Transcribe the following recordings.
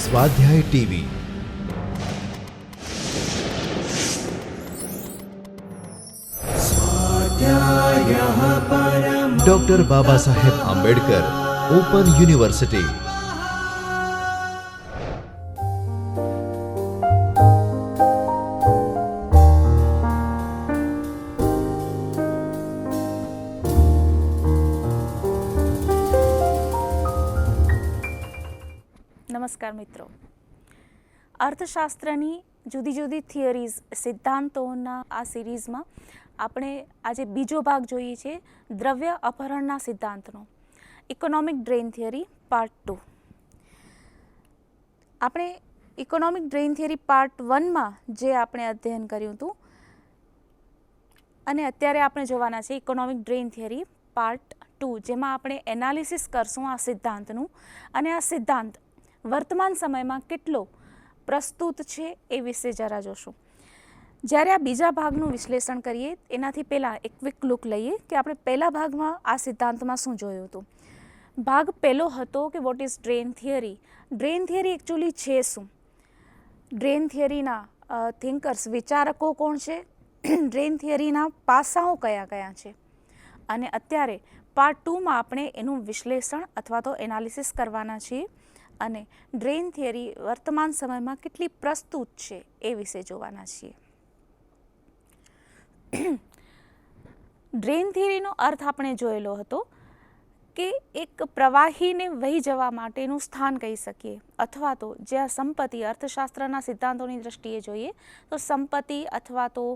સ્વાધ્યાય TV. Doctor Baba Saheb Ambedkar open university. નમસ્કાર મિત્રો. અર્થશાસ્ત્રની જુદી જુદી થિયરીઝ સિદ્ધાંતોના આ સિરીઝમાં આપણે આજે બીજો ભાગ જોઈએ છે દ્રવ્ય અપહરણના સિદ્ધાંતનો, ઇકોનોમિક ડ્રેઇન થિયરી પાર્ટ 2. આપણે ઇકોનોમિક ડ્રેઇન થિયરી પાર્ટ 1માં જે આપણે અધ્યયન કર્યું હતું અને અત્યારે આપણે જોવાના છે ઇકોનોમિક ડ્રેઇન થિયરી પાર્ટ 2, જેમાં આપણે એનાલિસિસ કરશું આ સિદ્ધાંતનું અને આ સિદ્ધાંત વર્તમાન સમયમાં કેટલો પ્રસ્તુત છે એ વિશે જરા જોશું. જ્યારે આ બીજા ભાગનું વિશ્લેષણ કરીએ એનાથી પહેલાં એક ક્વિક લુક લઈએ કે આપણે પહેલા ભાગમાં આ સિદ્ધાંતમાં શું જોયું હતું. ભાગ પહેલો હતો કે what is drain theory. Drain theory actually છે શું? ડ્રેઇન થિયરીના થિંકર્સ, વિચારકો કોણ છે? ડ્રેઇન થિયરીના પાસાઓ કયા કયા છે? અને અત્યારે પાર્ટ 2માં આપણે એનું વિશ્લેષણ અથવા તો એનાલિસિસ કરવાના છીએ અને ડ્રેઇન થિયરી વર્તમાન સમયમાં કેટલી પ્રસ્તુત છે એ વિશે જોવાના છીએ. ડ્રેઇન થિયરીનો અર્થ આપણે જોયેલો હતો કે એક પ્રવાહીને વહી જવા માટેનું સ્થાન કહી શકીએ, અથવા તો જ્યાં સંપત્તિ, અર્થશાસ્ત્રના સિદ્ધાંતોની દ્રષ્ટિએ જોઈએ તો સંપત્તિ અથવા તો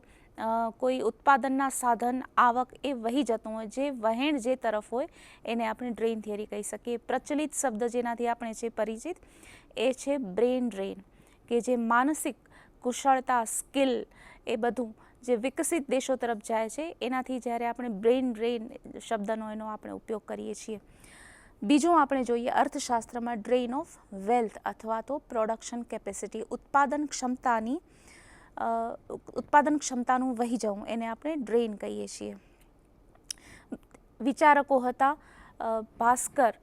કોઈ ઉત્પાદનના સાધન, આવક એ વહી જતું હોય, જે વહેણ જે તરફ હોય એને આપણે ડ્રેઇન થિયરી કહી શકીએ. પ્રચલિત શબ્દ જેનાથી આપણે છે પરિચિત એ છે બ્રેઇન ડ્રેઇન, કે જે માનસિક કુશળતા, સ્કિલ એ બધું જે વિકસિત દેશો તરફ જાય છે એનાથી જ્યારે આપણે બ્રેઇન ડ્રેઇન શબ્દનો એનો આપણે ઉપયોગ કરીએ છીએ. બીજું આપણે જોઈએ અર્થશાસ્ત્રમાં ડ્રેઇન ઓફ વેલ્થ અથવા તો પ્રોડક્શન કેપેસિટી, ઉત્પાદન ક્ષમતાનું વહી જવું, એને આપણે ડ્રેઇન કહીએ છીએ. વિચારકો હતા ભાસ્કર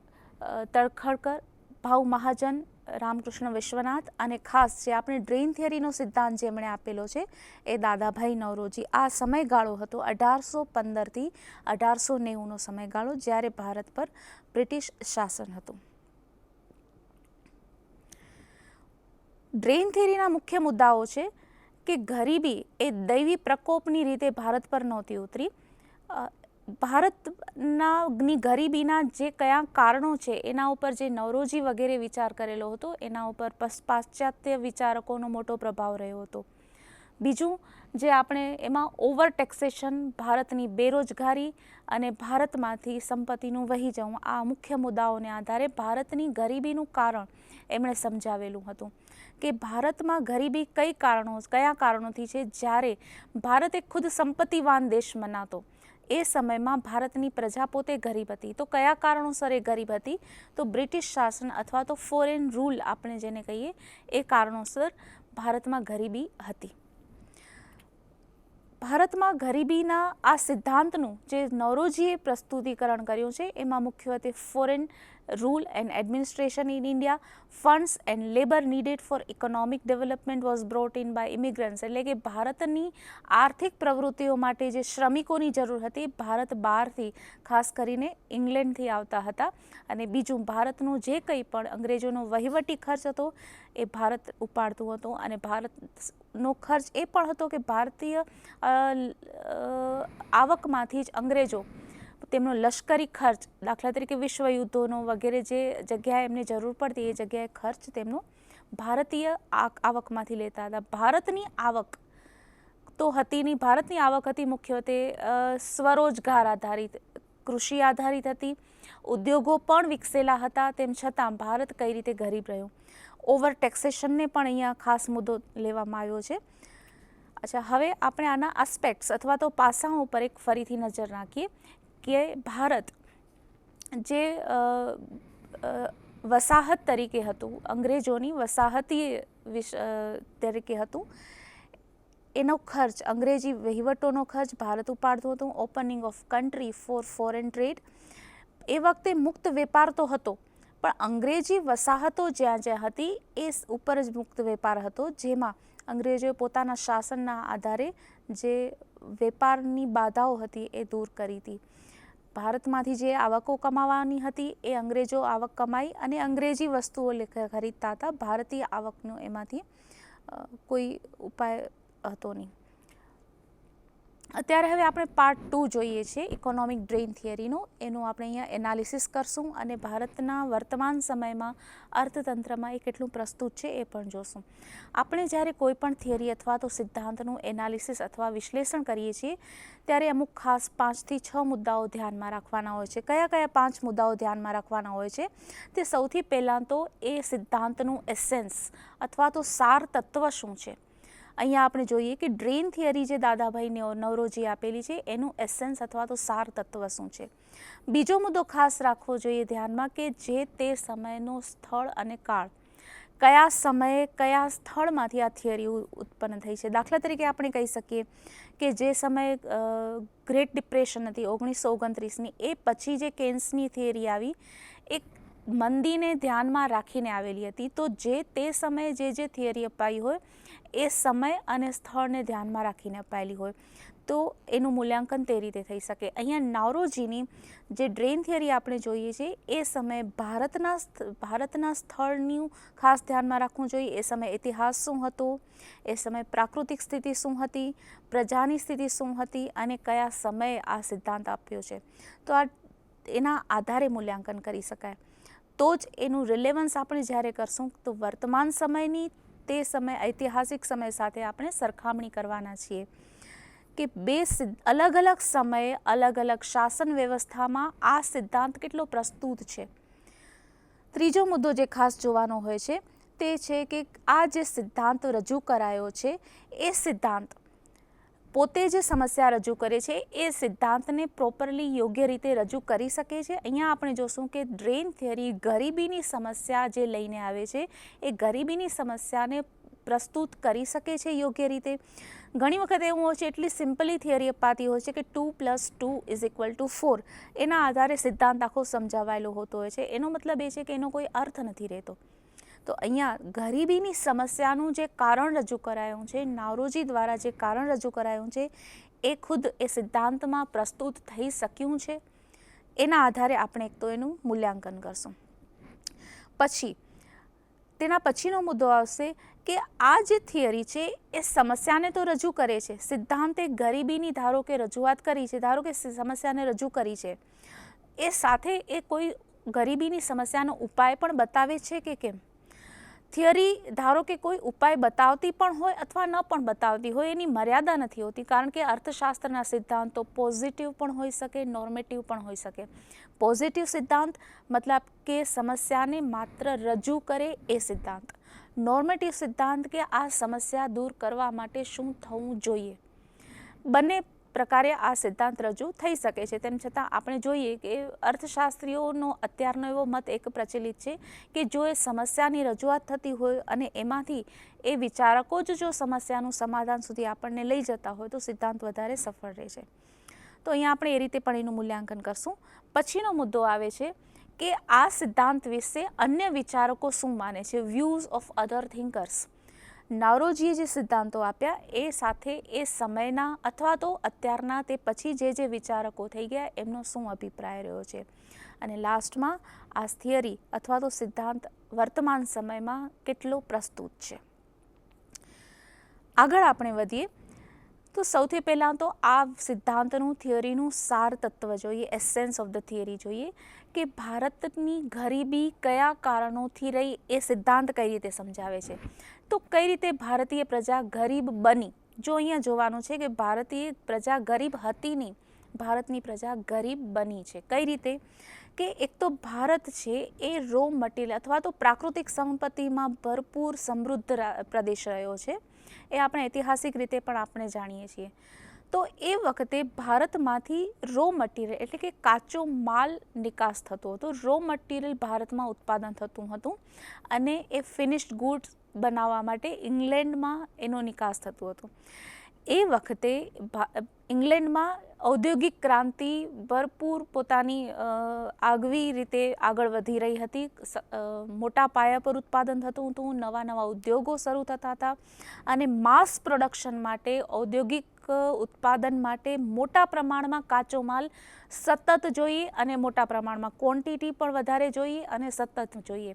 તળખડકર, ભાઉ મહાજન, રામકૃષ્ણ વિશ્વનાથ અને ખાસ જે આપણે ડ્રેઇન થિયરીનો સિદ્ધાંત જેમણે આપેલો છે એ દાદાભાઈ નવરોજી. આ સમયગાળો હતો 1815થી 1890નો સમયગાળો, જ્યારે ભારત પર બ્રિટિશ શાસન હતું. ડ્રેઇન થિયરીના મુખ્ય મુદ્દાઓ છે કે ગરીબી એ દૈવી પ્રકોપની રીતે ભારત પર નહોતી ઉતરી. ભારતની ગરીબીના જે કયા કારણો છે એના ઉપર જે નવરોજી વગેરે વિચાર કરેલો હતો એના ઉપર પાશ્ચાત્ય વિચારકોનો મોટો પ્રભાવ રહ્યો હતો. બીજું જે આપણે એમાં ઓવર ટેક્સેશન, ભારતની બેરોજગારી અને ભારતમાંથી સંપત્તિનું વહી જવું, આ મુખ્ય મુદ્દાઓને આધારે ભારતની ગરીબીનું કારણ એમણે સમજાવેલું હતું કે ભારતમાં ગરીબી કયા કારણોથી છે. જ્યારે ભારત એક ખુદ સંપત્તિવાન દેશ મનાતો એ સમયમાં ભારતની પ્રજા પોતે ગરીબ હતી. તો કયા કારણોસર એ ગરીબ હતી? તો બ્રિટિશ શાસન અથવા તો ફોરેન રૂલ આપણે જેને કહીએ એ કારણોસર ભારતમાં ગરીબી હતી. ભારતમાં ગરીબીના આ સિદ્ધાંતનું જે નવરોજીએ પ્રસ્તુતિકરણ કર્યું છે એમાં મુખ્યત્વે foreign rule and administration in India, funds and labour needed for economic development was brought in by immigrants, એટલે કે ભારતની આર્થિક પ્રવૃત્તિઓ માટે જે શ્રમિકોની જરૂર હતી ભારત બહારથી, ખાસ કરીને ઇંગ્લેન્ડથી આવતા હતા. અને બીજું ભારતનું જે કંઈ પણ અંગ્રેજોનો વહીવટી ખર્ચ હતો એ ભારત ઉપાડતું હતું. અને ભારતનો ખર્ચ એ પણ હતો કે ભારતીય આવકમાંથી જ અંગ્રેજો તેમનો લશ્કરી ખર્ચ, દાખલા તરીકે વિશ્વયુદ્ધોનો વગેરે જે જગ્યાએ એમને જરૂર પડતી એ જગ્યાએ ખર્ચ તેમનો ભારતીય આવકમાંથી લેતા હતા. ભારતની આવક તો હતી નહીં. ભારતની આવક હતી મુખ્યત્વે સ્વરોજગાર આધારિત, કૃષિ આધારિત હતી. ઉદ્યોગો પણ વિકસેલા હતા, તેમ છતાં ભારત કઈ રીતે ગરીબ રહ્યું. ઓવર ટેક્સેશનને પણ અહીંયા ખાસ મુદ્દો લેવામાં આવ્યો છે. અચ્છા, હવે આપણે આના આસ્પેક્ટ્સ અથવા તો પાસાઓ ઉપર એક ફરીથી નજર નાખીએ કે ભારત જે વસાહત તરીકે હતું, અંગ્રેજોની વસાહતી તરીકે હતું, એનો ખર્ચ, અંગ્રેજી વહીવટોનો ખર્ચ ભારત ઉપાડતું હતું. Opening of country for foreign trade, એ વખતે મુક્ત વેપાર તો હતો પણ અંગ્રેજી વસાહતો જ્યાં જ્યાં હતી એ ઉપર જ મુક્ત વેપાર હતો, જેમાં અંગ્રેજોએ પોતાના શાસનના આધારે જે વેપારની બાધાઓ હતી એ દૂર કરી હતી. ભારતમાંથી જે આવકો કમાવાની હતી એ અંગ્રેજો આવક કમાઈ અને અંગ્રેજી વસ્તુઓ ખરીદતા હતા. ભારતીય આવકનો એમાંથી કોઈ ઉપાય હતો નહીં. અત્યારે હવે આપણે પાર્ટ 2 જોઈએ છીએ ઇકોનોમિક ડ્રેઇન થિયરીનો. એનું આપણે અહીંયા એનાલિસિસ કરશું અને ભારતના વર્તમાન સમયમાં અર્થતંત્રમાં એ કેટલું પ્રસ્તુત છે એ પણ જોશું. આપણે જ્યારે કોઈ પણ થિયરી અથવા તો સિદ્ધાંતનું એનાલિસિસ અથવા વિશ્લેષણ કરીએ છીએ ત્યારે અમુક ખાસ 5 થી 6 મુદ્દાઓ ધ્યાનમાં રાખવાના હોય છે. કયા કયા 5 મુદ્દાઓ ધ્યાનમાં રાખવાના હોય છે? તે સૌથી પહેલાં તો એ સિદ્ધાંતનું એસેન્સ અથવા તો સાર તત્વ શું છે. અહીંયા આપણે જોઈએ કે ડ્રેઇન થિયરી જે દાદાભાઈ નવરોજીએ આપેલી છે એનું એસેન્સ અથવા તો સાર તત્વ શું છે. બીજો મુદ્દો ખાસ રાખવો જોઈએ ધ્યાનમાં કે જે તે સમયનો સ્થળ અને કાળ, કયા સમયે કયા સ્થળમાંથી આ થિયરી ઉત્પન્ન થઈ છે. દાખલા તરીકે આપણે કહી શકીએ કે જે સમયે ગ્રેટ ડિપ્રેશન હતી 1929ની, એ પછી જે કેન્સની થિયરી આવી એક મંદીને ધ્યાનમાં રાખીને આવેલી હતી. તો જે તે સમયે જે થિયરી અપાઈ હોય એ સમય અને સ્થળને ધ્યાનમાં રાખીને અપાયેલી હોય તો એનું મૂલ્યાંકન તે રીતે થઈ શકે. અહીંયા નાવરોજીની જે ડ્રેઇન થિયરી આપણે જોઈએ છીએ એ સમયે ભારતના સ્થળનું ખાસ ધ્યાનમાં રાખવું જોઈએ. એ સમયે ઇતિહાસ શું હતો, એ સમયે પ્રાકૃતિક સ્થિતિ શું હતી, પ્રજાની સ્થિતિ શું હતી અને કયા સમયે આ સિદ્ધાંત આપ્યો છે. તો આ એના આધારે મૂલ્યાંકન કરી શકાય. તો જ એનું રિલેવન્સ આપણે જ્યારે કરશું તો વર્તમાન સમયની તે સમય ઐતિહાસિક સમય સાથે આપણે સરખામણી કરવાના છીએ કે બે અલગ અલગ સમયે અલગ અલગ શાસન વ્યવસ્થામાં આ સિદ્ધાંત કેટલો પ્રસ્તુત છે. ત્રીજો મુદ્દો જે ખાસ જોવાનો હોય છે તે છે કે આ જે સિદ્ધાંત રજૂ કરાયો છે એ સિદ્ધાંત પોતે જે સમસ્યા રજૂ કરે છે એ સિદ્ધાંતને પ્રોપરલી યોગ્ય રીતે રજૂ કરી શકે છે. અહીંયા આપણે જોશું કે ડ્રેઇન થિયરી ગરીબીની સમસ્યા જે લઈને આવે છે એ ગરીબીની સમસ્યાને પ્રસ્તુત કરી શકે છે યોગ્ય રીતે. ઘણી વખત એવું હોય છે એટલી સિમ્પલી થિયરી અપાતી હોય છે કે 2 + 2 = 4. એના આધારે સિદ્ધાંત આખો સમજાવાયેલો હોતો હોય છે. એનો મતલબ એ છે કે એનો કોઈ અર્થ નથી રહેતો. તો અહીંયા ગરીબીની સમસ્યાનું જે કારણ રજૂ કરાયું છે, નાવરોજી દ્વારા જે કારણ રજૂ કરાયું છે એ ખુદ એ સિદ્ધાંતમાં પ્રસ્તુત થઈ શક્યું છે. એના આધારે આપણે એક તો એનું મૂલ્યાંકન કરશું. પછી તેના પછીનો મુદ્દો આવશે કે આ જે થિયરી છે એ સમસ્યાને તો રજૂ કરે છે. સિદ્ધાંતે ગરીબીની ધારો કે રજૂઆત કરી છે, ધારો કે સમસ્યાને રજૂ કરી છે, એ સાથે એ કોઈ ગરીબીની સમસ્યાનો ઉપાય પણ બતાવે છે કે કેમ. થિયરી ધારો કે કોઈ ઉપાય બતાવતી પણ હોય અથવા ન પણ બતાવતી હોય એની મર્યાદા નથી હોતી, કારણ કે અર્થશાસ્ત્રના સિદ્ધાંતો પોઝિટિવ પણ હોઈ શકે, નોર્મેટિવ પણ હોઈ શકે. પોઝિટિવ સિદ્ધાંત મતલબ કે સમસ્યાને માત્ર રજૂ કરે એ સિદ્ધાંત. નોર્મેટિવ સિદ્ધાંત કે આ સમસ્યા દૂર કરવા માટે શું થવું જોઈએ. બંને પ્રકારે આ સિદ્ધાંત રજૂ થઈ શકે છે. તેમ છતાં આપણે જોઈએ કે અર્થશાસ્ત્રીઓનો અત્યારનો એવો મત એક પ્રચલિત છે કે જો એ સમસ્યાની રજૂઆત થતી હોય અને એમાંથી એ વિચારકો જ જો સમસ્યાનું સમાધાન સુધી આપણને લઈ જતા હોય તો સિદ્ધાંત વધારે સફળ રહે છે. તો અહીંયા આપણે એ રીતે પણ એનું મૂલ્યાંકન કરશું. પછીનો મુદ્દો આવે છે કે આ સિદ્ધાંત વિશે અન્ય વિચારકો શું માને છે, વ્યૂઝ ઓફ અધર થિંકર્સ. નાવરોજીએ જે સિદ્ધાંતો આપ્યા એ સાથે એ સમયના અથવા તો અત્યારના તે પછી જે વિચારકો થઈ ગયા એમનો શું અભિપ્રાય રહ્યો છે. અને લાસ્ટમાં આ થિયરી અથવા તો સિદ્ધાંત વર્તમાન સમયમાં કેટલો પ્રસ્તુત છે. આગળ આપણે વધીએ તો સૌથી પહેલાં તો આ સિદ્ધાંતનું થિયરીનું સાર તત્વ જોઈએ, એસેન્સ ઓફ ધ થિયરી જોઈએ કે ભારતની ગરીબી કયા કારણોથી રહી એ સિદ્ધાંત કઈ રીતે સમજાવે છે. તો કઈ રીતે ભારતીય પ્રજા ગરીબ બની. જો અહીંયા જોવાનું છે કે ભારતીય પ્રજા ગરીબ હતી નહીં, ભારતની પ્રજા ગરીબ બની છે. કઈ રીતે કે એક તો ભારત છે એ રો મટીરિયલ અથવા તો પ્રાકૃતિક સંપત્તિમાં ભરપૂર સમૃદ્ધ પ્રદેશ રહ્યો છે. એ આપણે ઐતિહાસિક રીતે પણ આપણે જાણીએ છીએ. તો એ વખતે ભારતમાંથી રો મટીરિયલ એટલે કે કાચો માલ નિકાસ થતો હતો. રો મટીરિયલ ભારતમાં ઉત્પાદન થતું હતું અને એ ફિનિશ્ડ ગુડ્સ બનાવવા માટે ઇંગ્લેન્ડમાં એનો નિકાસ થતો હતો. એ વખતે ઇંગ્લેન્ડમાં ઔદ્યોગિક ક્રાંતિ ભરપૂર પોતાની આગવી રીતે આગળ વધી રહી હતી. મોટા પાયા પર ઉત્પાદન થતું હતું, નવા નવા ઉદ્યોગો શરૂ થતા હતા અને માસ પ્રોડક્શન માટે, ઔદ્યોગિક ઉત્પાદન માટે મોટા પ્રમાણમાં કાચો માલ સતત જોઈએ અને મોટા પ્રમાણમાં ક્વોન્ટિટી પણ વધારે જોઈએ અને સતત જોઈએ.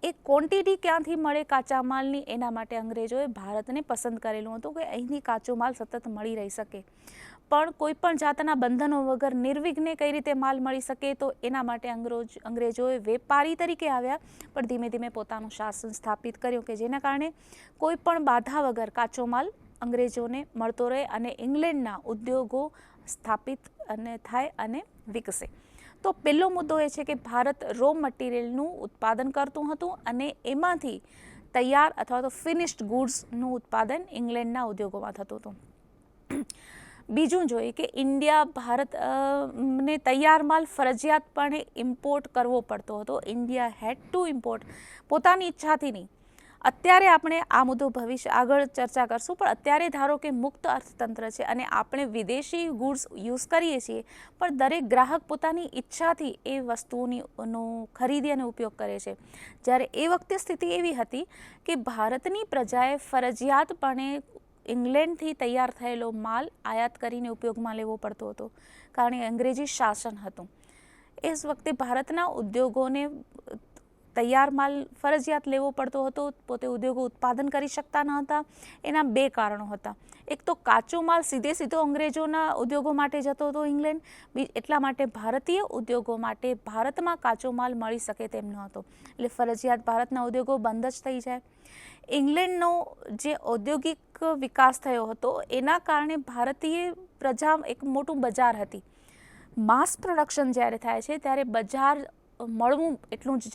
એ ક્વોન્ટિટી ક્યાંથી મળે કાચા માલની, એના માટે અંગ્રેજોએ ભારતને પસંદ કરેલું હતું કે અહીંથી કાચો માલ સતત મળી રહી શકે, પણ કોઈ પણ જાતના બંધનો વગર નિર્વિઘ્ને કઈ રીતે માલ મળી શકે. તો એના માટે અંગ્રેજોએ વેપારી તરીકે આવ્યા, પણ ધીમે ધીમે પોતાનું શાસન સ્થાપિત કર્યું કે જેના કારણે કોઈ પણ બાધા વગર કાચો માલ અંગ્રેજોને મળતો રહે અને ઇંગ્લેન્ડના ઉદ્યોગો સ્થાપિત અને થાય અને વિકસે. તો પહેલો મુદ્દો એ છે કે ભારત રો મટીરિયલનું ઉત્પાદન કરતું હતું અને એમાંથી તૈયાર અથવા તો ફિનિશ્ડ ગુડ્સનું ઉત્પાદન ઇંગ્લેન્ડના ઉદ્યોગોમાં થતું હતું. બીજું જોઈએ કે ભારત ને તૈયાર માલ ફરજિયાતપણે ઇમ્પોર્ટ કરવો પડતો હતો. ઇન્ડિયા હેડ ટુ ઇમ્પોર્ટ, પોતાની ઈચ્છાથી નહીં. અત્યારે આપણે આ મુદ્દો ભવિષ્ય આગળ ચર્ચા કરશું, પણ અત્યારે ધારો કે મુક્ત અર્થતંત્ર છે અને આપણે વિદેશી ગુડ્સ યુઝ કરીએ છીએ, પણ દરેક ગ્રાહક પોતાની ઈચ્છાથી એ વસ્તુઓનો ખરીદી અને ઉપયોગ કરે છે. જ્યારે એ વખતે સ્થિતિ એવી હતી કે ભારતની પ્રજાએ ફરજિયાતપણે ઇંગ્લેન્ડથી તૈયાર થયેલો માલ આયાત કરીને ઉપયોગમાં લેવો પડતો હતો, કારણ કે અંગ્રેજી શાસન હતું. એ જ વખતે ભારતના ઉદ્યોગોને તૈયાર માલ ફરજિયાત લેવો પડતો હતો, પોતે ઉદ્યોગો ઉત્પાદન કરી શકતા ન હતા. એના બે કારણો હતા. એક તો કાચો માલ સીધો અંગ્રેજોના ઉદ્યોગો માટે જતો હતો ઇંગ્લેન્ડ, એટલા માટે ભારતીય ઉદ્યોગો માટે ભારતમાં કાચો માલ મળી શકે તેમ ન હતો, એટલે ફરજિયાત ભારતના ઉદ્યોગો બંધ જ થઈ જાય. ઇંગ્લેન્ડનો જે ઔદ્યોગિક વિકાસ થયો હતો એના કારણે ભારતીય પ્રજા એક મોટું બજાર હતી. માસ પ્રોડક્શન જ્યારે થાય છે ત્યારે બજાર મળવું એટલું જ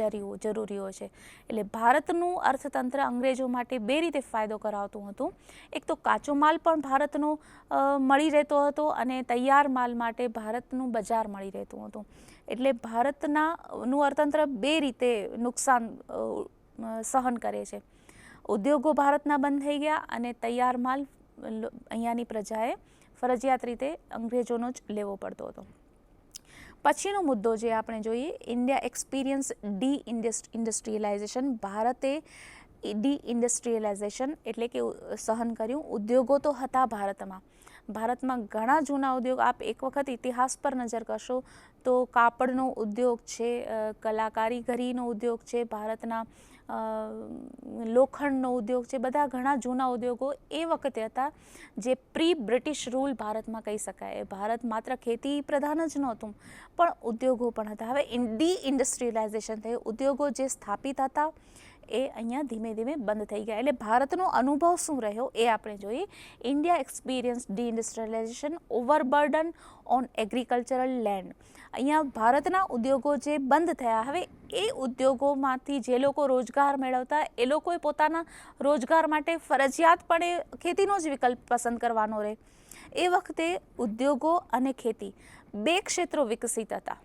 જરૂરી હોય છે. એટલે ભારતનું અર્થતંત્ર અંગ્રેજો માટે બે રીતે ફાયદો કરાવતું હતું. એક તો કાચો માલ પણ ભારતનો મળી રહેતો હતો અને તૈયાર માલ માટે ભારતનું બજાર મળી રહેતું હતું. એટલે ભારતનું અર્થતંત્ર બે રીતે નુકસાન સહન કરે છે. ઉદ્યોગો ભારતના બંધ થઈ ગયા અને તૈયાર માલ અહીંયાની પ્રજાએ ફરજિયાત રીતે અંગ્રેજોનો જ લેવો પડતો હતો. પછીનો મુદ્દો જે આપણે જોઈએ, ઇન્ડિયા એક્સપિરિયન્સ ઇન્ડસ્ટ્રીયલાઇઝેશન. ભારતે ઇન્ડસ્ટ્રીયલાઇઝેશન એટલે કે સહન કર્યું. ઉદ્યોગો તો હતા ભારતમાં ઘણા જૂના ઉદ્યોગ. આપ એક વખત ઇતિહાસ પર નજર કરશો તો કાપડનો ઉદ્યોગ છે, કલાકારીગરીનો ઉદ્યોગ છે, ભારતના લોખંડનો ઉદ્યોગ છે, બધા ઘણા જૂના ઉદ્યોગો એ વખતે હતા જે પ્રી બ્રિટિશ રૂલ ભારતમાં કહી શકાય. ભારત માત્ર ખેતી પ્રધાન જ નહોતું, પણ ઉદ્યોગો પણ હતા. હવે ઇન્ડસ્ટ્રીયલાઇઝેશન થયું, ઉદ્યોગો જે સ્થાપિત હતા એ અહીંયા ધીમે ધીમે બંધ થઈ ગયા. એટલે ભારતનો અનુભવ શું રહ્યો એ આપણે જોઈએ. India experience deindustrialization, overburden on agricultural land. અહીંયા ભારતના ઉદ્યોગો જે બંધ થયા, હવે એ ઉદ્યોગોમાંથી જે લોકો રોજગાર મેળવતા એ લોકોએ પોતાના રોજગાર માટે ફરજિયાતપણે ખેતીનો જ વિકલ્પ પસંદ કરવાનો રહે. એ વખતે ઉદ્યોગો અને ખેતી બે ક્ષેત્રો વિકસિત હતા.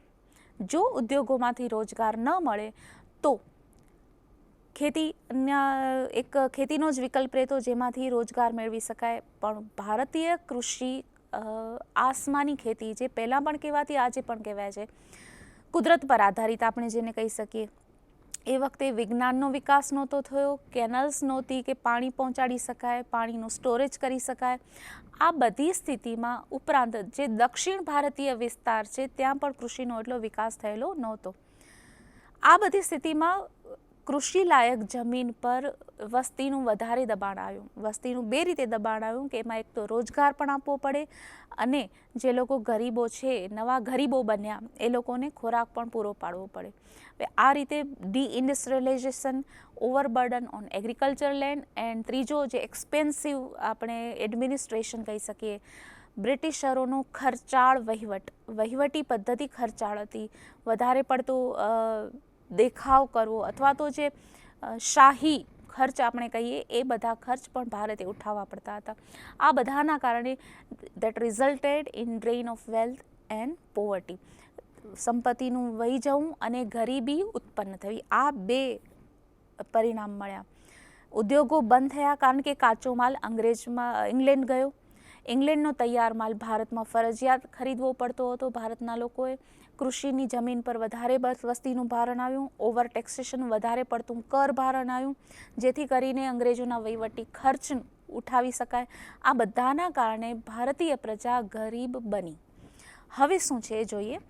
જો ઉદ્યોગોમાંથી રોજગાર ન મળે તો ખેતીનો જ વિકલ્પ રહેતો જેમાંથી રોજગાર મેળવી શકાય. પણ ભારતીય કૃષિ આસમાની ખેતી, જે પહેલાં પણ કહેવાતી આજે પણ કહેવાય છે, કુદરત પર આધારિત આપણે જેને કહી શકીએ. એ વખતે વિજ્ઞાનનો વિકાસ નહોતો થયો, કેનલ્સ નહોતી કે પાણી પહોંચાડી શકાય, પાણીનું સ્ટોરેજ કરી શકાય. આ બધી સ્થિતિમાં ઉપરાંત જે દક્ષિણ ભારતીય વિસ્તાર છે ત્યાં પણ કૃષિનો એટલો વિકાસ થયેલો નહોતો. આ બધી સ્થિતિમાં કૃષિલાયક જમીન પર વસ્તીનું વધારે દબાણ આવ્યું. વસ્તીનું બે રીતે દબાણ આવ્યું કે એમાં એક તો રોજગાર પણ આપવો પડે અને જે લોકો ગરીબો છે, નવા ગરીબો બન્યા, એ લોકોને ખોરાક પણ પૂરો પાડવો પડે. હવે આ રીતે ડીઇન્ડસ્ટ્રીયલાઇઝેશન, overburden on agriculture land, and ત્રીજો જે એક્સપેન્સિવ આપણે એડમિનિસ્ટ્રેશન કહી શકીએ, બ્રિટિશરોનો ખર્ચાળ વહીવટી પદ્ધતિ ખર્ચાળ હતી. વધારે પડતું દેખાવ કરવો અથવા તો જે શાહી ખર્ચ આપણે કહીએ એ બધા ખર્ચ પણ ભારતે ઉઠાવવા પડતા હતા. આ બધાના કારણે that resulted in drain of wealth and poverty. સંપત્તિનું વહી જવું અને ગરીબી ઉત્પન્ન થવી, આ બે પરિણામ મળ્યા. ઉદ્યોગો બંધ થયા કારણ કે કાચો માલ ઇંગ્લેન્ડ ગયો. ઇંગ્લેન્ડનો તૈયાર માલ ભારતમાં ફરજિયાત ખરીદવો પડતો હતો ભારતના લોકોએ. કૃષિની જમીન પર વધારે વસ્તીનું ભારણ આવ્યું. ઓવર ટેક્સેશન, વધારે પડતું કર ભારણ આવ્યું, જેથી કરીને અંગ્રેજોના વહીવટી ખર્ચ ઉઠાવી શકાય. આ બધાના કારણે ભારતીય પ્રજા ગરીબ બની. હવે શું છે એ જોઈએ.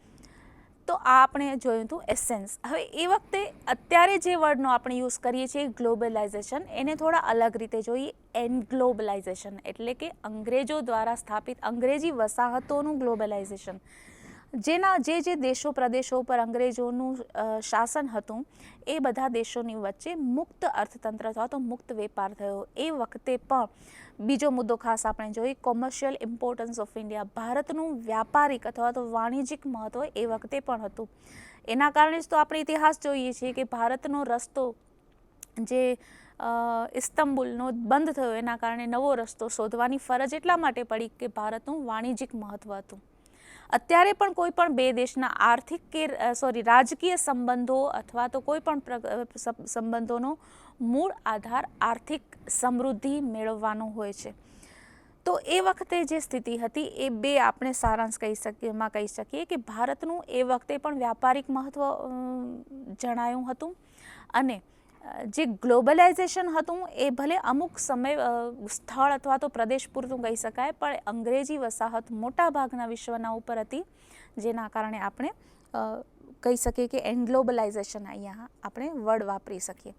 તો આ આપણે જોયું હતું એસેન્સ. હવે એ વખતે અત્યારે જે વર્ડનો આપણે યુઝ કરીએ છીએ ગ્લોબલાઇઝેશન, એને થોડા અલગ રીતે જોઈએ. એનગ્લોબલાઇઝેશન એટલે કે અંગ્રેજો દ્વારા સ્થાપિત અંગ્રેજી વસાહતોનું ગ્લોબલાઇઝેશન. જે દેશો પ્રદેશો પર અંગ્રેજોનું શાસન હતું એ બધા દેશોની વચ્ચે મુક્ત અર્થતંત્ર અથવા તો મુક્ત વેપાર થયો. એ વખતે પણ બીજો મુદ્દો ખાસ આપણે જોઈએ, કોમર્શિયલ ઇમ્પોર્ટન્સ ઓફ ઇન્ડિયા. ભારતનું વ્યાપારિક અથવા તો વાણિજ્યિક મહત્વ એ વખતે પણ હતું. એના કારણે જ તો આપણે ઇતિહાસ જોઈએ છીએ કે ભારતનો રસ્તો જે ઇસ્તંબુલનો બંધ થયો, એના કારણે નવો રસ્તો શોધવાની ફરજ એટલા માટે પડી કે ભારતનું વાણિજ્યિક મહત્વ હતું. અત્યારે પણ કોઈ પણ બે દેશના આર્થિક કે રાજકીય સંબંધો અથવા તો કોઈ પણ સંબંધોનો મૂળ આધાર આર્થિક સમૃદ્ધિ મેળવવાનો હોય છે. તો એ વખતે જે સ્થિતિ હતી એ બે આપણે સારાંશ કહી શકીએ કે ભારતનું એ વખતે પણ વ્યાપારિક મહત્વ જણાયું હતું. અને જે ગ્લોબલાઇઝેશન હતું એ ભલે અમુક સમય સ્થળ અથવા તો પ્રદેશ પૂરતું કહી શકાય, પણ અંગ્રેજી વસાહત મોટા ભાગના વિશ્વના ઉપર હતી, જેના કારણે આપણે કહી શકીએ કે એનગ્લોબલાઇઝેશન અહીંયા આપણે વર્ડ વાપરી શકીએ.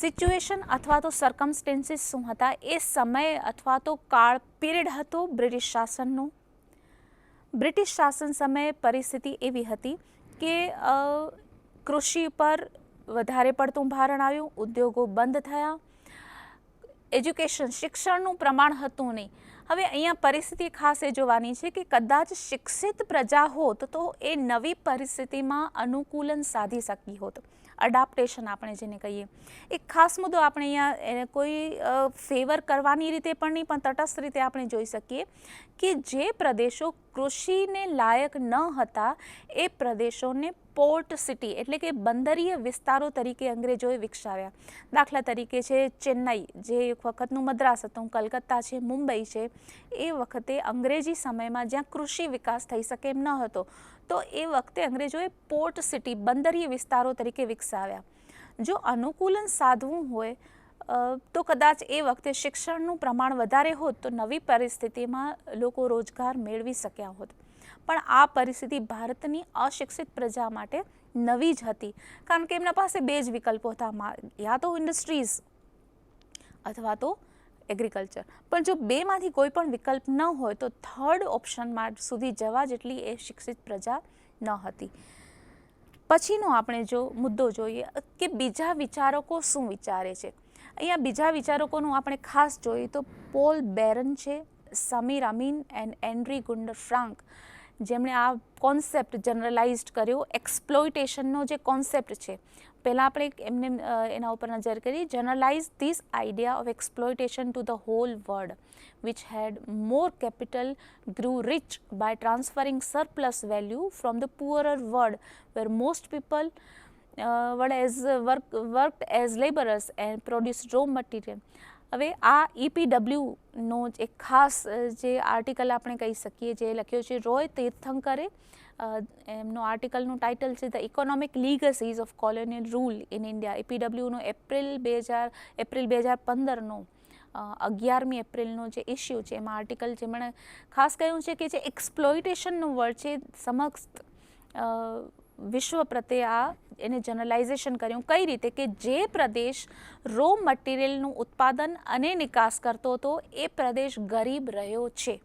સિચ્યુએશન અથવા તો સર્કમસ્ટેન્સીસ શું હતા? એ સમય અથવા તો કાળ પીરિયડ હતો બ્રિટિશ શાસનનો. બ્રિટિશ શાસન સમયે પરિસ્થિતિ એવી હતી કે કૃષિ પર વધારે પડતું ભારણ આવ્યું, ઉદ્યોગો બંધ થયા, એજ્યુકેશન શિક્ષણનું પ્રમાણ હતું નહીં. હવે અહીંયા પરિસ્થિતિ ખાસ એ જોવાની છે કે કદાચ શિક્ષિત પ્રજા હોત તો એ નવી પરિસ્થિતિમાં અનુકૂલન સાધી શકી હોત. અડાપ્ટેશન આપણે જેને કહીએ, એક ખાસ મુદ્દો આપણે અહીંયા કોઈ ફેવર કરવાની રીતે પણ નહીં, પણ તટસ્થ રીતે આપણે જોઈ શકીએ કે જે પ્રદેશો કૃષિને લાયક ન હતા એ પ્રદેશોને પોર્ટ સિટી એટલે કે બંદરીય વિસ્તારો તરીકે અંગ્રેજોએ વિકસાવ્યા. દાખલા તરીકે છે ચેન્નઈ, જે એક વખતનું મદ્રાસ હતું, કલકત્તા છે, મુંબઈ છે. એ વખતે અંગ્રેજી સમયમાં જ્યાં કૃષિ વિકાસ થઈ શકે એમ ન હતો, તો એ વખતે અંગ્રેજોએ પોર્ટ સિટી બંદરીય વિસ્તારો તરીકે વિકસાવ્યા. જો અનુકૂલન સાધવું હોય તો કદાચ એ વખતે શિક્ષણનું પ્રમાણ વધારે હોત તો નવી પરિસ્થિતિમાં લોકો રોજગાર મેળવી શક્યા હોત. પણ આ પરિસ્થિતિ ભારતની અશિક્ષિત પ્રજા માટે નવી જ હતી, કારણ કે એમના પાસે બે જ વિકલ્પો હતા, યા તો ઇન્ડસ્ટ્રીઝ અથવા તો એગ્રીકલ્ચર. પણ જો બેમાંથી કોઈ પણ વિકલ્પ ન હોય તો થર્ડ ઓપ્શનમાં સુધી જવા જેટલી એ શિક્ષિત પ્રજા ન હતી. પછીનો આપણે જો મુદ્દો જોઈએ કે બીજા વિચારકો શું વિચારે છે. અહીંયા બીજા વિચારકોનું આપણે ખાસ જોઈએ તો પોલ બેરન છે, સમીર અમીન એન્ડ એન્ડ્રી ગુન્ડર ફ્રાન્ક, જેમણે આ કોન્સેપ્ટ જનરલાઇઝ કર્યો. એક્સપ્લોઇટેશનનો જે કોન્સેપ્ટ છે, પહેલાં આપણે એમને એના ઉપર નજર કરી. Generalise this idea of exploitation to the hall world which had more capital, grew rich by transferring surplus value from the poorer world where most people worked as laborers and produced raw material. હવે આ EPWનો એક ખાસ જે article આપણે કહી શકીએ, જે લખ્યો છે રોય તીર્થંકરે. એમનો આર્ટિકલનું ટાઇટલ છે the economic legacies of colonial rule in India. EPWનો એપ્રિલ 2015નો 11મી એપ્રિલનો જે ઇસ્યુ છે, એમાં આર્ટિકલ જેમણે ખાસ કહ્યું છે કે જે એક્સપ્લોઇટેશનનું વર્ડ છે સમગ્ર વિશ્વ પ્રત્યે આ એને જનરલાઇઝેશન કર્યું. કઈ રીતે કે જે પ્રદેશ રો મટીરિયલનું ઉત્પાદન અને નિકાસ કરતો હતો એ પ્રદેશ ગરીબ રહ્યો છે,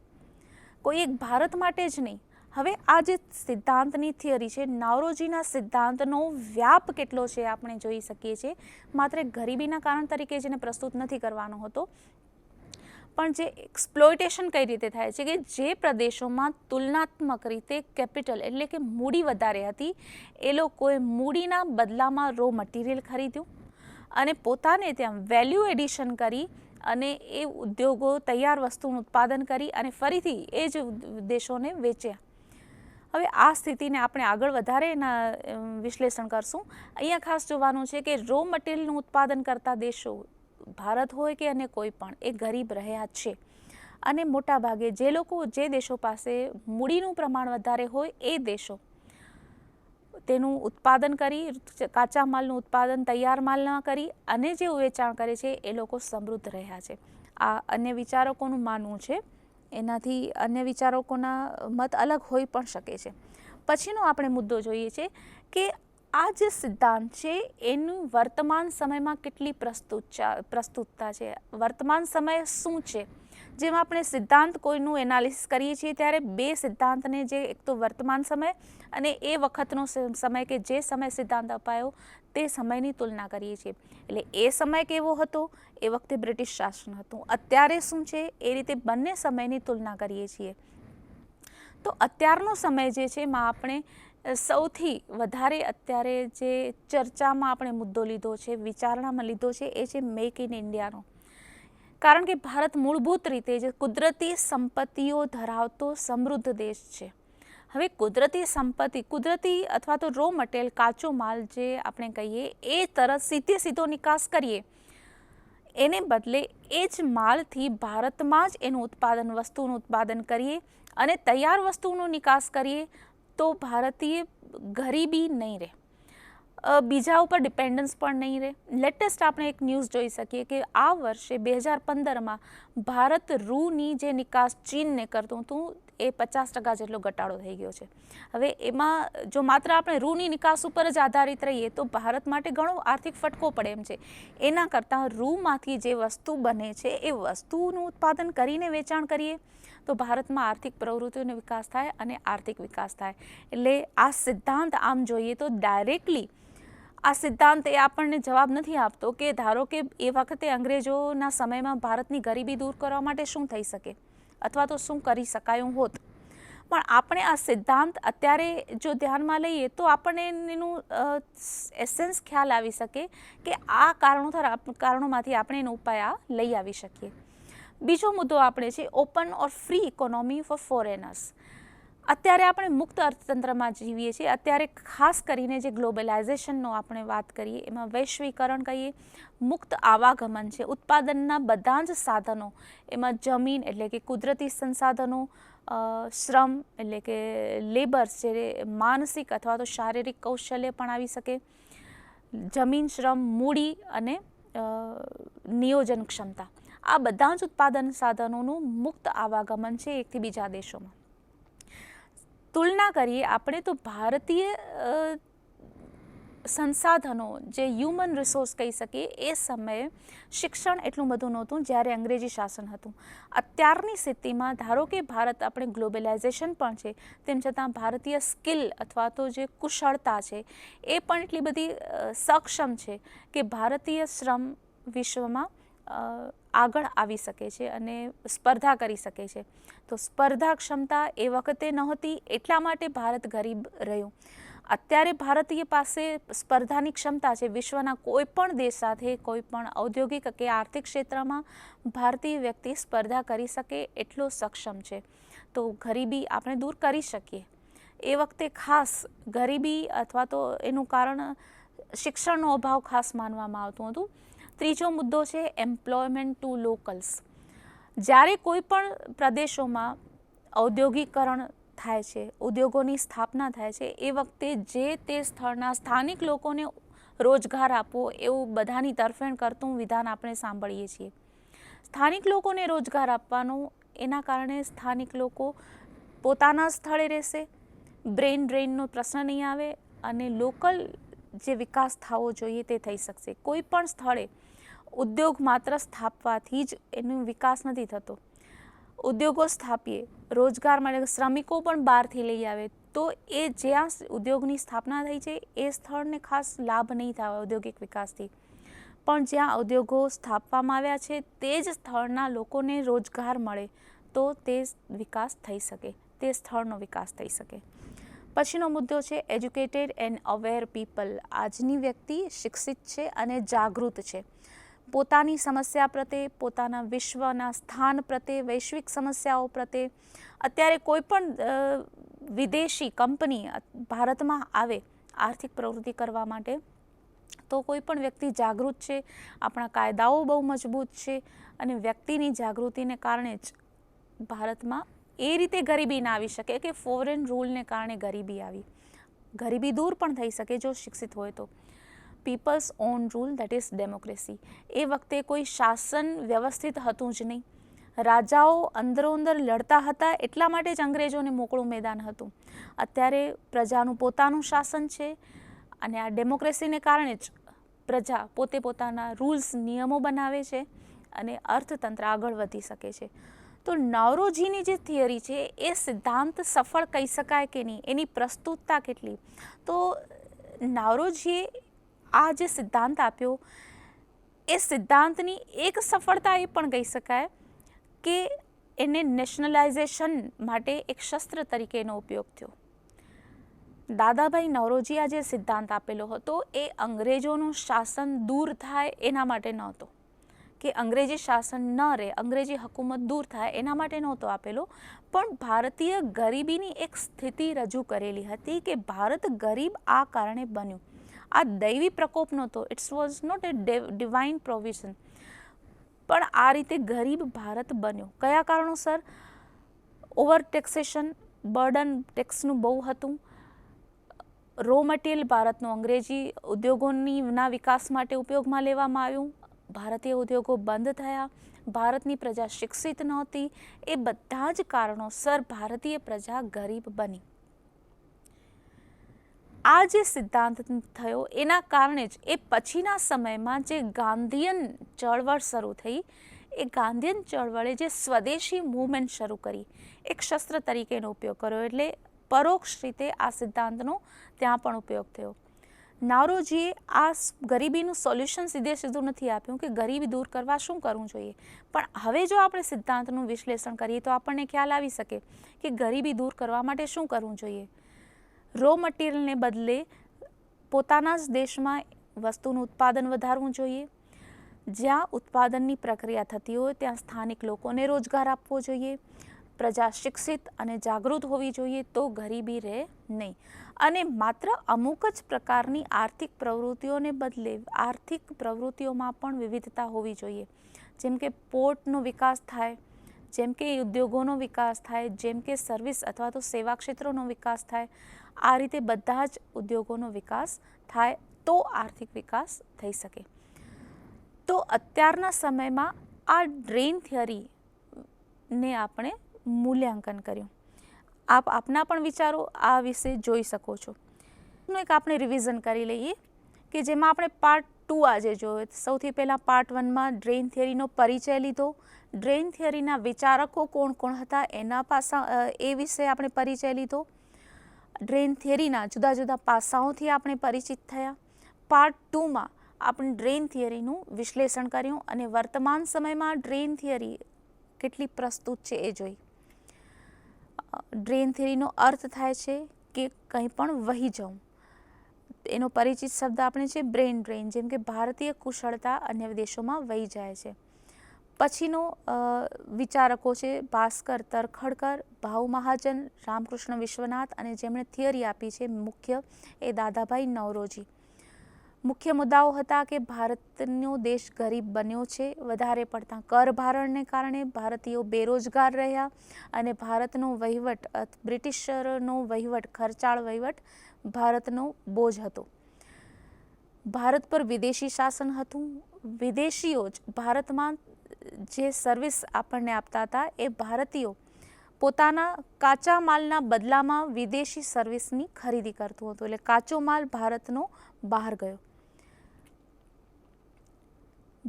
કોઈ એક ભારત માટે જ નહીં. હવે આ જે સિદ્ધાંતની થિયરી છે, નાવરોજીના સિદ્ધાંતનો વ્યાપ કેટલો છે આપણે જોઈ શકીએ છીએ. માત્ર ગરીબીના કારણ તરીકે જેને પ્રસ્તુત નથી કરવાનો હતો, પણ જે એક્સપ્લોઇટેશન કઈ રીતે થાય છે કે જે પ્રદેશોમાં તુલનાત્મક રીતે કેપિટલ એટલે કે મૂડી વધારે હતી, એ લોકોએ મૂડીના બદલામાં રો મટીરિયલ ખરીદ્યું અને પોતાને ત્યાં વેલ્યુ એડિશન કરી અને એ ઉદ્યોગો તૈયાર વસ્તુનું ઉત્પાદન કરી અને ફરીથી એ જ દેશોને વેચ્યા. હવે આ સ્થિતિને આપણે આગળ વધારે એના વિશ્લેષણ કરશું. અહીંયા ખાસ જોવાનું છે કે રો મટીરિયલનું ઉત્પાદન કરતા દેશો ભારત હોય કે અન્ય કોઈ પણ, એ ગરીબ રહ્યા છે. અને મોટાભાગે જે દેશો પાસે મૂડીનું પ્રમાણ વધારે હોય એ દેશો તેનું ઉત્પાદન કરી, કાચા માલનું ઉત્પાદન તૈયાર માલના કરી અને જે વેચાણ કરે છે એ લોકો સમૃદ્ધ રહ્યા છે. આ અન્ય વિચારકોનું માનવું છે, એનાથી અન્ય વિચારકોના મત અલગ હોઈ પણ શકે છે. પછીનો આપણે મુદ્દો જોઈએ છે કે આ જે સિદ્ધાંત છે એનું વર્તમાન સમયમાં કેટલી પ્રસ્તુતતા છે, વર્તમાન સમય શું છે. જેમાં આપણે સિદ્ધાંત કોઈનું એનાલિસિસ કરીએ છીએ ત્યારે બે સિદ્ધાંતને, જે એક તો વર્તમાન સમય અને એ વખતનો સમય કે જે સમય સિદ્ધાંત અપાયો તે સમયની તુલના કરીએ છીએ. એટલે એ સમય કેવો હતો, એ વખતે બ્રિટિશ શાસન હતું, અત્યારે શું છે, એ રીતે બંને સમયની તુલના કરીએ છીએ. તો અત્યારનો સમય જે છે એમાં આપણે સૌથી વધારે અત્યારે જે ચર્ચામાં આપણે મુદ્દો લીધો છે, વિચારણામાં લીધો છે, એ છે મેક ઇન ઇન્ડિયાનો. કારણ કે ભારત મૂળભૂત રીતે જે કુદરતી સંપત્તિઓ ધરાવતો સમૃદ્ધ દેશ છે. હવે કુદરતી સંપત્તિ, કુદરતી અથવા તો રો મટીરિયલ, કાચો માલ જે આપણે કહીએ એ તરત સીધો નિકાસ કરીએ, એને બદલે એ જ માલથી ભારતમાં જ એનું ઉત્પાદન, વસ્તુનું ઉત્પાદન કરીએ અને તૈયાર વસ્તુનો નિકાસ કરીએ તો ભારતીય ગરીબી નહીં રહે, બીજા ઉપર ડિપેન્ડન્સ પણ નહીં રહે. લેટેસ્ટ આપણે એક ન્યૂઝ જોઈ શકીએ કે આ વર્ષે 2015માં ભારત રૂની જે નિકાસ ચીનને કરતું હતું એ 50% જેટલો ઘટાડો થઈ ગયો છે. હવે એમાં જો માત્ર આપણે રૂની નિકાસ ઉપર જ આધારિત રહીએ તો ભારત માટે ઘણો આર્થિક ફટકો પડે એમ છે. એના કરતાં રૂમાંથી જે વસ્તુ બને છે એ વસ્તુનું ઉત્પાદન કરીને વેચાણ કરીએ તો ભારતમાં આર્થિક પ્રવૃત્તિઓનો વિકાસ થાય અને આર્થિક વિકાસ થાય. એટલે આ સિદ્ધાંત આમ જોઈએ તો ડાયરેક્ટલી આ સિદ્ધાંત એ આપણને જવાબ નથી આપતો કે ધારો કે એ વખતે અંગ્રેજોના સમયમાં ભારતની ગરીબી દૂર કરવા માટે શું થઈ શકે અથવા તો શું કરી શકાયું હોત. પણ આપણે આ સિદ્ધાંત અત્યારે જો ધ્યાનમાં લઈએ તો આપણને એનું એસેન્સ ખ્યાલ આવી શકે કે આ કારણોમાંથી આપણે એનો ઉપાય લઈ આવી શકીએ. બીજો મુદ્દો આપણે છે ઓપન ઓર ફ્રી ઇકોનોમી ફોર ફોરેનર્સ. અત્યારે આપણે મુક્ત અર્થતંત્રમાં જીવીએ છીએ. અત્યારે ખાસ કરીને જે ગ્લોબલાઇઝેશનનો આપણે વાત કરીએ એમાં વૈશ્વિકરણ કહીએ, મુક્ત આવાગમન છે, ઉત્પાદનના બધા જ સાધનો, એમાં જમીન એટલે કે કુદરતી સંસાધનો, શ્રમ એટલે કે લેબર્સ જે માનસિક અથવા તો શારીરિક કૌશલ્ય પણ આવી શકે, જમીન, શ્રમ, મૂડી અને નિયોજન ક્ષમતા, આ બધા જ ઉત્પાદન સાધનોનું મુક્ત આવાગમન છે એકથી બીજા દેશોમાં. તુલના કરીએ આપણે તો ભારતીય સંસાધનો જે હ્યુમન રિસોર્સ કહી શકીએ એ સમયે શિક્ષણ એટલું બધું નહોતું જ્યારે અંગ્રેજી શાસન હતું. અત્યારની સ્થિતિમાં ધારો કે ભારત, આપણે ગ્લોબલાઇઝેશન પણ છે તેમ છતાં ભારતીય સ્કિલ અથવા તો જે કુશળતા છે એ પણ એટલી બધી સક્ષમ છે કે ભારતીય શ્રમ વિશ્વમાં આગળ આવી શકે છે અને સ્પર્ધા કરી શકે છે. તો સ્પર્ધા ક્ષમતા એ વખતે નહોતી, એટલા માટે ભારત ગરીબ રહ્યું. અત્યારે ભારતીય પાસે સ્પર્ધાની ક્ષમતા છે વિશ્વના કોઈ પણ દેશ સાથે, કોઈ પણ ઔદ્યોગિક કે આર્થિક ક્ષેત્રમાં ભારતીય વ્યક્તિ સ્પર્ધા કરી શકે એટલો સક્ષમ છે. તો ગરીબી આપણે દૂર કરી શકીએ. એ વખતે ખાસ ગરીબી અથવા તો એનું કારણ શિક્ષણનો અભાવ ખાસ માનવામાં આવતું હતું. ત્રીજો મુદ્દો છે એમ્પ્લોયમેન્ટ ટુ લોકલ્સ. જ્યારે કોઈ પણ પ્રદેશોમાં ઔદ્યોગિકરણ થાય છે, ઉદ્યોગોની સ્થાપના થાય છે, એ વખતે જે તે સ્થળના સ્થાનિક લોકોને રોજગાર આપવો એવું બધાની તરફેણ કરતું વિધાન આપણે સાંભળીએ છીએ. સ્થાનિક લોકોને રોજગાર આપવાનું, એના કારણે સ્થાનિક લોકો પોતાના સ્થળે રહેશે, બ્રેન ડ્રેઇનનો પ્રશ્ન નહીં આવે અને લોકલ જે વિકાસ થવો જોઈએ તે થઈ શકશે. કોઈ પણ સ્થળે ઉદ્યોગ માત્ર સ્થાપવાથી જ એનો વિકાસ નથી થતો. ઉદ્યોગો સ્થાપીએ, રોજગાર મળે, શ્રમિકો પણ બહારથી લઈ આવે તો એ જ્યાં ઉદ્યોગની સ્થાપના થઈ છે એ સ્થળને ખાસ લાભ નહીં થાય ઔદ્યોગિક વિકાસથી. પણ જ્યાં ઉદ્યોગો સ્થાપવામાં આવ્યા છે તે જ સ્થળના લોકોને રોજગાર મળે તો તે વિકાસ થઈ શકે, તે સ્થળનો વિકાસ થઈ શકે. પછીનો મુદ્દો છે એજ્યુકેટેડ એન્ડ અવેર પીપલ. આજની વ્યક્તિ શિક્ષિત છે અને જાગૃત છે. પોતાની સમસ્યા પ્રત્યે, પોતાના વિશ્વના સ્થાન પ્રત્યે, વૈશ્વિક સમસ્યાઓ પ્રત્યે. અત્યારે કોઈ પણ વિદેશી કંપની ભારતમાં આવે આર્થિક પ્રવૃત્તિ કરવા માટે તો કોઈ પણ વ્યક્તિ જાગૃત છે, આપણા કાયદાઓ બહુ મજબૂત છે અને વ્યક્તિની જાગૃતિને કારણે જ ભારતમાં એ રીતે ગરીબી ના આવી શકે કે ફોરેન રૂલને કારણે ગરીબી આવી. ગરીબી દૂર પણ થઈ શકે જો શિક્ષિત હોય તો. People's own rule, that is democracy. એ વખતે કોઈ શાસન વ્યવસ્થિત હતું જ નહીં. રાજાઓ અંદરોઅંદર લડતા હતા, એટલા માટે જ અંગ્રેજોને મોકળું મેદાન હતું. અત્યારે પ્રજાનું પોતાનું શાસન છે અને આ ડેમોક્રેસીને કારણે જ પ્રજા પોતે પોતાના રૂલ્સ, નિયમો બનાવે છે અને અર્થતંત્ર આગળ વધી શકે છે. તો નવરોજીની જે થિયરી છે એ સિદ્ધાંત સફળ કહી શકાય કે નહીં, એની પ્રસ્તુતતા કેટલી. તો નવરોજીએ આ જે સિદ્ધાંત આપ્યો એ સિદ્ધાંતની એક સફળતા એ પણ કહી શકાય કે એને નેશનલાઇઝેશન માટે એક શસ્ત્ર તરીકે એનો ઉપયોગ થયો. દાદાભાઈ નવરોજી આ જે સિદ્ધાંત આપેલો હતો એ અંગ્રેજોનું શાસન દૂર થાય એના માટે નહોતો, કે અંગ્રેજી શાસન ન રહે, અંગ્રેજી હકુમત દૂર થાય એના માટે નહોતો આપેલો, પણ ભારતીય ગરીબીની એક સ્થિતિ રજૂ કરેલી હતી કે ભારત ગરીબ આ કારણે બન્યું. આ દૈવી પ્રકોપ નહોતો, it's was not a divine provision, પણ આ રીતે ગરીબ ભારત બન્યો. કયા કારણોસર? ઓવર ટેક્સેશન, બર્ડન ટેક્સનું બહુ હતું. રો મટીરિયલ ભારતનો અંગ્રેજી ઉદ્યોગોના વિકાસ માટે ઉપયોગમાં લેવામાં આવ્યું. ભારતીય ઉદ્યોગો બંધ થયા. ભારતની પ્રજા શિક્ષિત નહોતી. એ બધા જ કારણોસર ભારતીય પ્રજા ગરીબ બની. આ જે સિદ્ધાંત થયો એના કારણે જ એ પછીના સમયમાં જે ગાંધીયન ચળવળ શરૂ થઈ, એ ગાંધીયન ચળવળે જે સ્વદેશી મૂવમેન્ટ શરૂ કરી, એક શસ્ત્ર તરીકેનો ઉપયોગ કર્યો. એટલે પરોક્ષ રીતે આ સિદ્ધાંતનો ત્યાં પણ ઉપયોગ થયો. નવરોજીએ આ ગરીબીનું સોલ્યુશન સીધું નથી આપ્યું કે ગરીબી દૂર કરવા શું કરવું જોઈએ, પણ હવે જો આપણે સિદ્ધાંતનું વિશ્લેષણ કરીએ તો આપણને ખ્યાલ આવી શકે કે ગરીબી દૂર કરવા માટે શું કરવું જોઈએ. રો મટીરિયલને બદલે પોતાના જ દેશમાં વસ્તુનું ઉત્પાદન વધારવું જોઈએ. જ્યાં ઉત્પાદનની પ્રક્રિયા થતી હોય ત્યાં સ્થાનિક લોકોને રોજગાર આપવો જોઈએ. પ્રજા શિક્ષિત અને જાગૃત હોવી જોઈએ તો ગરીબી રહે નહીં. અને માત્ર અમુક જ પ્રકારની આર્થિક પ્રવૃત્તિઓને બદલે આર્થિક પ્રવૃત્તિઓમાં પણ વિવિધતા હોવી જોઈએ. જેમ કે પોર્ટનો વિકાસ થાય, જેમ કે ઉદ્યોગોનો વિકાસ થાય, જેમ કે સર્વિસ અથવા તો સેવા ક્ષેત્રોનો વિકાસ થાય. આ રીતે બધા જ ઉદ્યોગોનો વિકાસ થાય તો આર્થિક વિકાસ થઈ શકે. તો અત્યારના સમયમાં આ ડ્રેન થિયરીને આપણે મૂલ્યાંકન કર્યું. આપ આપના પણ વિચારો આ વિશે જોઈ શકો છો. એક આપણે રિવિઝન કરી લઈએ કે જેમાં આપણે પાર્ટ 2 આજે જોયો. સૌથી પહેલાં પાર્ટ 1માં ડ્રેન થિયરીનો પરિચય લીધો. ડ્રેન થિયરીના વિચારકો કોણ કોણ હતા એના એ વિશે આપણે પરિચય લીધો. ડ્રેન થિયરીના જુદા જુદા પાસાઓથી આપણે પરિચિત થયા. પાર્ટ 2માં આપણે ડ્રેન થિયરીનું વિશ્લેષણ કર્યું અને વર્તમાન સમયમાં ડ્રેન થિયરી કેટલી પ્રસ્તુત છે એ જોઈ. ડ્રેન થિયરીનો અર્થ થાય છે કે કંઈ પણ વહી જવું. એનો પરિચિત શબ્દ આપણે છે બ્રેન ડ્રેન, જેમ કે ભારતીય કુશળતા અન્ય દેશોમાં વહી જાય છે. પછીનો વિચારકો છે ભાસ્કર તરખડકર, ભાઉ મહાજન, રામકૃષ્ણ વિશ્વનાથ અને જેમણે થિયરી આપી છે મુખ્ય એ દાદાભાઈ નવરોજી. મુખ્ય મુદ્દાઓ હતા કે ભારતનો દેશ ગરીબ બન્યો છે, વધારે પડતા કર ભારણને કારણે ભારતીયો બેરોજગાર રહ્યા અને ભારતનો વહીવટ, બ્રિટિશરોનો વહીવટ, ખર્ચાળ વહીવટ ભારતનો બોજ હતો. ભારત પર વિદેશી શાસન હતું. વિદેશીઓ જ ભારતમાં જે સર્વિસ આપણને આપતા હતા એ ભારતીયો પોતાના કાચા માલના બદલામાં વિદેશી સર્વિસની ખરીદી કરતું હતું. એટલે કાચો માલ ભારતનો બહાર ગયો.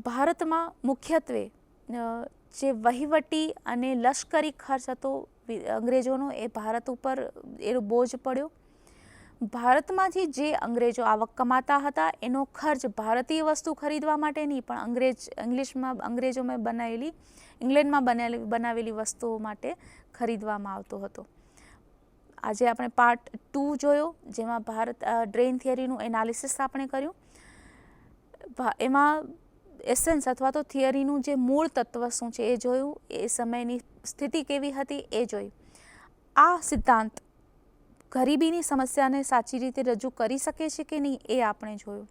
ભારતમાં મુખ્યત્વે જે વહીવટી અને લશ્કરી ખર્ચ હતો અંગ્રેજોનો એ ભારત ઉપર એનો બોજ પડ્યો. ભારતમાંથી જે અંગ્રેજો આવક કમાતા હતા એનો ખર્ચ ભારતીય વસ્તુ ખરીદવા માટે નહીં પણ ઇંગ્લેન્ડમાં બનાવેલી વસ્તુઓ માટે ખરીદવામાં આવતો હતો. આજે આપણે પાર્ટ 2 જોયો જેમાં ડ્રેન થિયરીનું એનાલિસિસ આપણે કર્યું. એમાં એસેન્સ અથવા તો થિયરીનું જે મૂળ તત્વ શું છે એ જોયું. એ સમયની સ્થિતિ કેવી હતી એ જોઈ. આ સિદ્ધાંત ગરીબીની સમસ્યાને સાચી રીતે રજૂ કરી શકે છે કે નહીં એ આપણે જોયું.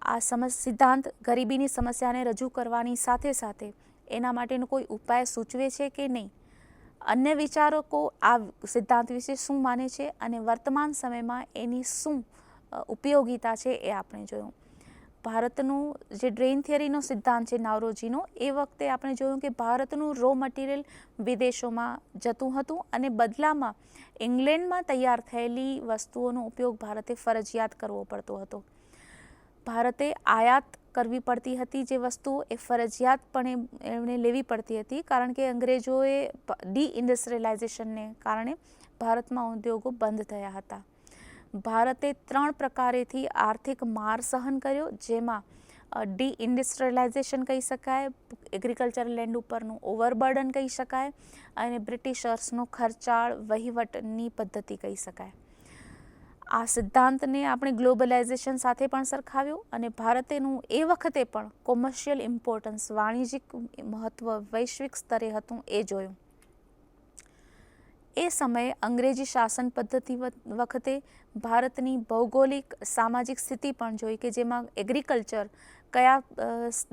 આ સિદ્ધાંત ગરીબીની સમસ્યાને રજૂ કરવાની સાથે સાથે એના માટેનો કોઈ ઉપાય સૂચવે છે કે નહીં, અન્ય વિચારકો આ સિદ્ધાંત વિશે શું માને છે અને વર્તમાન સમયમાં એની શું ઉપયોગિતા છે એ આપણે જોયું. ભારતનું જે ડ્રેઇન થિયરીનો સિદ્ધાંત છે નાવરોજીનો, એ વખતે આપણે જોયું કે ભારતનું રો મટીરિયલ વિદેશોમાં જતું હતું અને બદલામાં ઇંગ્લેન્ડમાં તૈયાર થયેલી વસ્તુઓનો ઉપયોગ ભારતે ફરજિયાત કરવો પડતો હતો. ભારતે આયાત કરવી પડતી હતી, જે વસ્તુઓ એ ફરજિયાતપણે એમણે લેવી પડતી હતી, કારણ કે અંગ્રેજોએ ડીઇન્ડસ્ટ્રીયલાઇઝેશનને કારણે ભારતમાં ઉદ્યોગો બંધ થયા હતા. ભારતે 3 પ્રકારેથી આર્થિક માર સહન કર્યો, જેમાં ડીઇન્ડસ્ટ્રીયલાઇઝેશન કહી શકાય, એગ્રીકલ્ચર લેન્ડ ઉપરનું ઓવરબર્ડન કહી શકાય અને બ્રિટિશર્સનો ખર્ચાળ વહીવટની પદ્ધતિ કહી શકાય. આ સિદ્ધાંતને આપણે ગ્લોબલાઇઝેશન સાથે પણ સરખાવ્યો અને ભારતેનું એ વખતે પણ કોમર્શિયલ ઇમ્પોર્ટન્સ, વાણિજ્યિક મહત્ત્વ વૈશ્વિક સ્તરે હતું એ જોયું. એ સમયે અંગ્રેજી શાસન પદ્ધતિ વખતે ભારતની ભૌગોલિક સામાજિક સ્થિતિ પણ જોઈ કે જેમાં એગ્રીકલ્ચર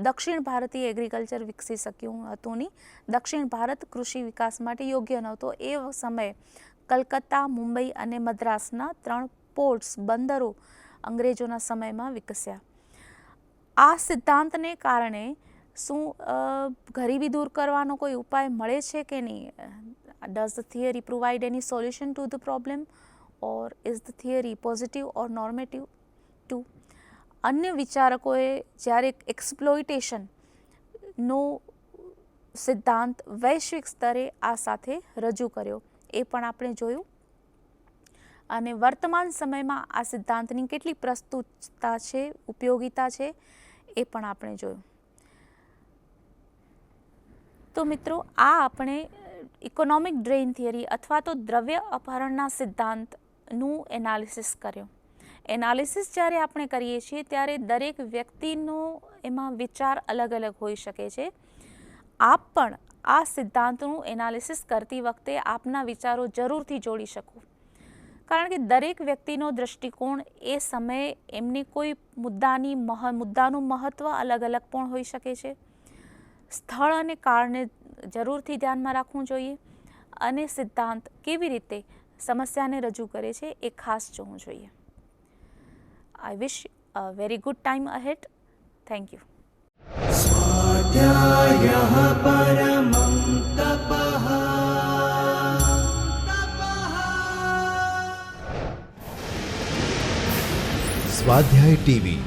દક્ષિણ ભારતીય એગ્રીકલ્ચર વિકસી શક્યું હતું નહીં. દક્ષિણ ભારત કૃષિ વિકાસ માટે યોગ્ય નહોતો. એ સમયે કલકત્તા, મુંબઈ અને મદ્રાસના 3 પોર્ટ્સ, બંદરો અંગ્રેજોના સમયમાં વિકસ્યા. આ સિદ્ધાંતને કારણે શું ગરીબી દૂર કરવાનો કોઈ ઉપાય મળે છે કે નહીં? Does the theory provide any solution to the problem, or is the theory positive or normative too? અન્ય વિચારકોએ જ્યારે એક્સપ્લોઇટેશનનો સિદ્ધાંત વૈશ્વિક સ્તરે આ સાથે રજૂ કર્યો એ પણ આપણે જોયું અને વર્તમાન સમયમાં આ સિદ્ધાંતની કેટલી પ્રસ્તુતતા છે, ઉપયોગિતા છે એ પણ આપણે જોયું. તો મિત્રો, આ આપણે ઇકોનોમિક ડ્રેઇન થિયરી અથવા તો દ્રવ્ય અપહરણના સિદ્ધાંતનું એનાલિસિસ કર્યું. એનાલિસિસ જ્યારે આપણે કરીએ છીએ ત્યારે દરેક વ્યક્તિનો એમાં વિચાર અલગ અલગ હોઈ શકે છે. આપ પણ આ સિદ્ધાંતનું એનાલિસિસ કરતી વખતે આપના વિચારો જરૂરથી જોડી શકો, કારણ કે દરેક વ્યક્તિનો દૃષ્ટિકોણ એ સમયે એમની કોઈ મુદ્દાનું મહત્ત્વ અલગ અલગ પણ હોઈ શકે છે. સ્થળ અને કાળને જરૂરથી ધ્યાનમાં રાખવું જોઈએ અને સિદ્ધાંત કેવી રીતે સમસ્યાને રજૂ કરે છે એ ખાસ જોવું જોઈએ. I wish a very good time ahead. Thank you. સ્વાધ્યાયઃ પરમં તપઃ. સ્વાધ્યાય ટીવી